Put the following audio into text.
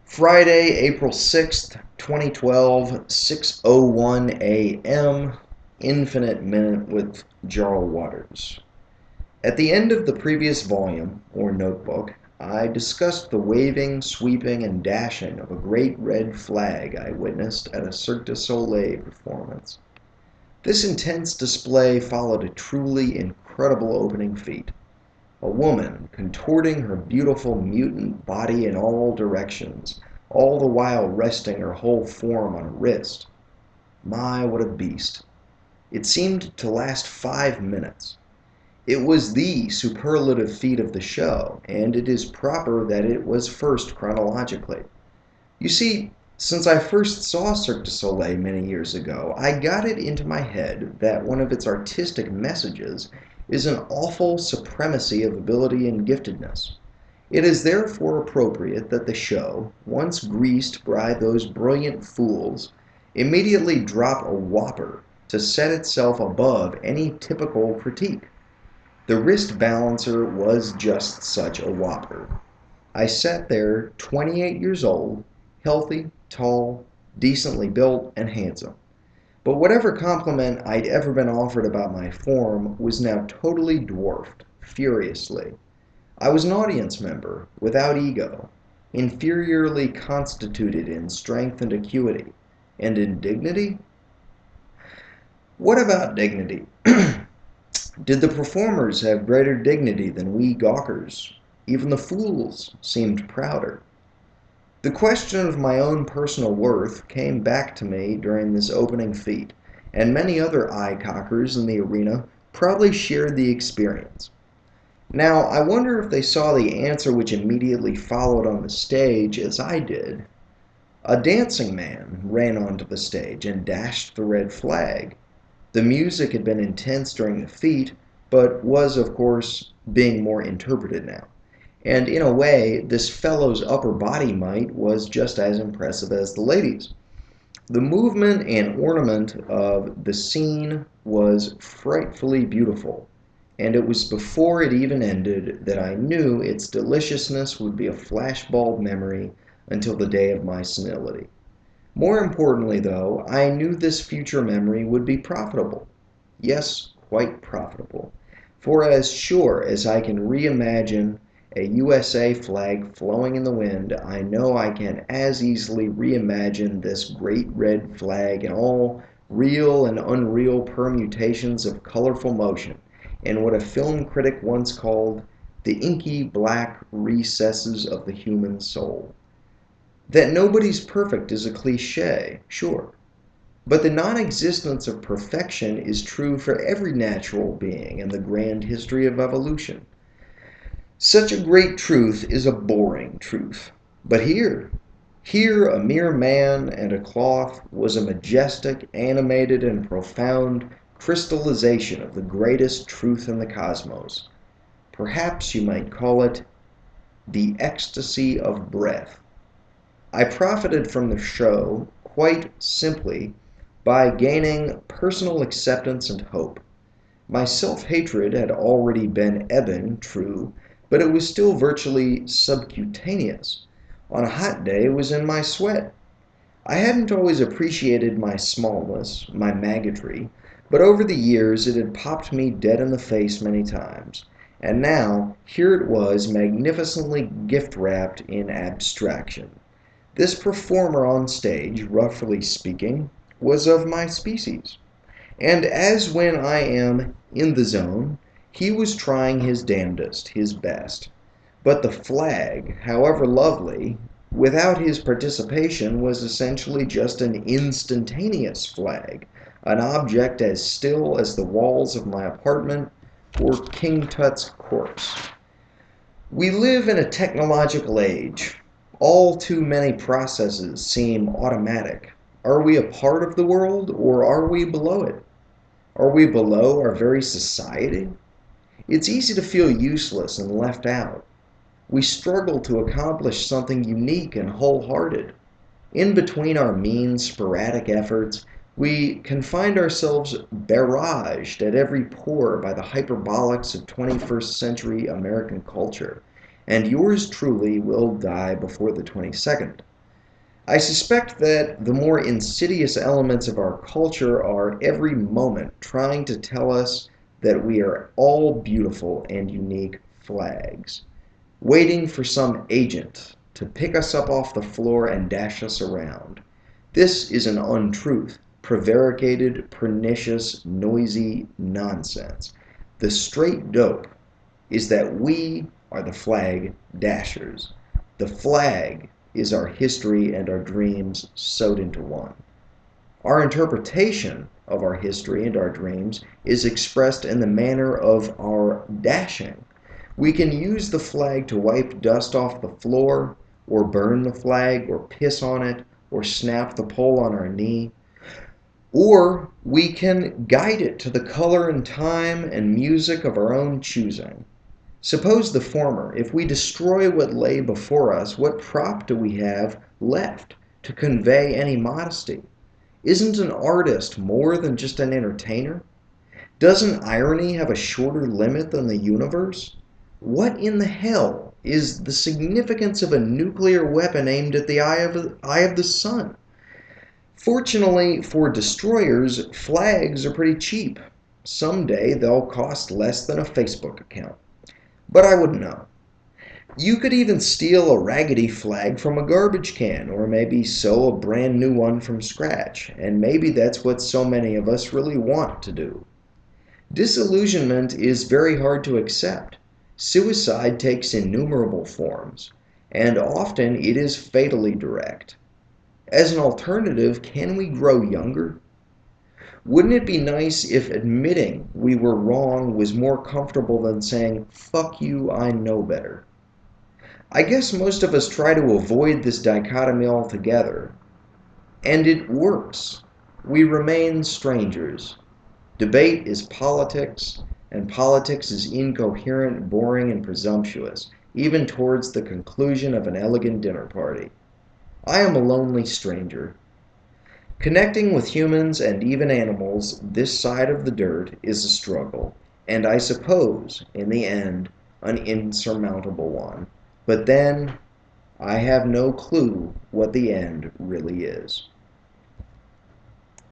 Friday, April 6th, 2012, 6:01 a.m. Infinite Minute with Jarl Waters. At the end of the previous volume, or notebook, I discussed the waving, sweeping, and dashing of a great red flag I witnessed at a Cirque de Soleil performance. This intense display followed a truly incredible opening feat. A woman contorting her beautiful mutant body in all directions, all the while resting her whole form on a wrist. My, what a beast. It seemed to last 5 minutes. It was the superlative feat of the show, and it is proper that it was first chronologically. You see, since I first saw Cirque du Soleil many years ago, I got it into my head that one of its artistic messages is an awful supremacy of ability and giftedness. It is therefore appropriate that the show, once greased by those brilliant fools, immediately drop a whopper to set itself above any typical critique. The wrist balancer was just such a whopper. I sat there, 28 years old, healthy, tall, decently built, and handsome. But whatever compliment I'd ever been offered about my form was now totally dwarfed, furiously. I was an audience member, without ego, inferiorly constituted in strength and acuity. And in dignity? What about dignity? Did the performers have greater dignity than we gawkers? Even the fools seemed prouder. The question of my own personal worth came back to me during this opening feat, and many other eye-cockers in the arena probably shared the experience. Now, I wonder if they saw the answer which immediately followed on the stage as I did. A dancing man ran onto the stage and dashed the red flag. The music had been intense during the feat, but was, of course, being more interpreted now. And in a way, this fellow's upper body might was just as impressive as the ladies'. The movement and ornament of the scene was frightfully beautiful, and it was before it even ended that I knew its deliciousness would be a flashbulb memory until the day of my senility. More importantly, though, I knew this future memory would be profitable. Yes, quite profitable. For as sure as I can reimagine a USA flag flowing in the wind, I know I can as easily reimagine this great red flag in all real and unreal permutations of colorful motion, and what a film critic once called the inky black recesses of the human soul. That nobody's perfect is a cliche, sure. But the non-existence of perfection is true for every natural being in the grand history of evolution. Such a great truth is a boring truth. But here a mere man and a cloth was a majestic, animated, and profound crystallization of the greatest truth in the cosmos. Perhaps you might call it the ecstasy of breath. I profited from the show quite simply by gaining personal acceptance and hope. My self-hatred had already been ebbing, true, but it was still virtually subcutaneous. On a hot day, it was in my sweat. I hadn't always appreciated my smallness, my maggotry, but over the years it had popped me dead in the face many times. And now, here it was magnificently gift-wrapped in abstraction. This performer on stage, roughly speaking, was of my species. And as when I am in the zone, he was trying his damnedest, his best. But the flag, however lovely, without his participation was essentially just an instantaneous flag, an object as still as the walls of my apartment or King Tut's corpse. We live in a technological age. All too many processes seem automatic. Are we a part of the world, or are we below it? Are we below our very society? It's easy to feel useless and left out. We struggle to accomplish something unique and wholehearted. In between our mean, sporadic efforts, we can find ourselves barraged at every pore by the hyperbolics of 21st century American culture, and yours truly will die before the 22nd. I suspect that the more insidious elements of our culture are every moment trying to tell us that we are all beautiful and unique flags, waiting for some agent to pick us up off the floor and dash us around. This is an untruth, prevaricated, pernicious, noisy nonsense. The straight dope is that we are the flag dashers. The flag is our history and our dreams sewed into one. Our interpretation of our history and our dreams is expressed in the manner of our dashing. We can use the flag to wipe dust off the floor, or burn the flag, or piss on it, or snap the pole on our knee. Or we can guide it to the color and time and music of our own choosing. Suppose the former. If we destroy what lay before us, what prop do we have left to convey any modesty? Isn't an artist more than just an entertainer? Doesn't irony have a shorter limit than the universe? What in the hell is the significance of a nuclear weapon aimed at the eye of the sun? Fortunately for destroyers, flags are pretty cheap. Someday they'll cost less than a Facebook account. But I wouldn't know. You could even steal a raggedy flag from a garbage can, or maybe sew a brand new one from scratch, and maybe that's what so many of us really want to do. Disillusionment is very hard to accept. Suicide takes innumerable forms, and often it is fatally direct. As an alternative, can we grow younger? Wouldn't it be nice if admitting we were wrong was more comfortable than saying, "Fuck you, I know better"? I guess most of us try to avoid this dichotomy altogether, and it works. We remain strangers. Debate is politics, and politics is incoherent, boring, and presumptuous, even towards the conclusion of an elegant dinner party. I am a lonely stranger. Connecting with humans and even animals this side of the dirt is a struggle, and I suppose, in the end, an insurmountable one. But then, I have no clue what the end really is.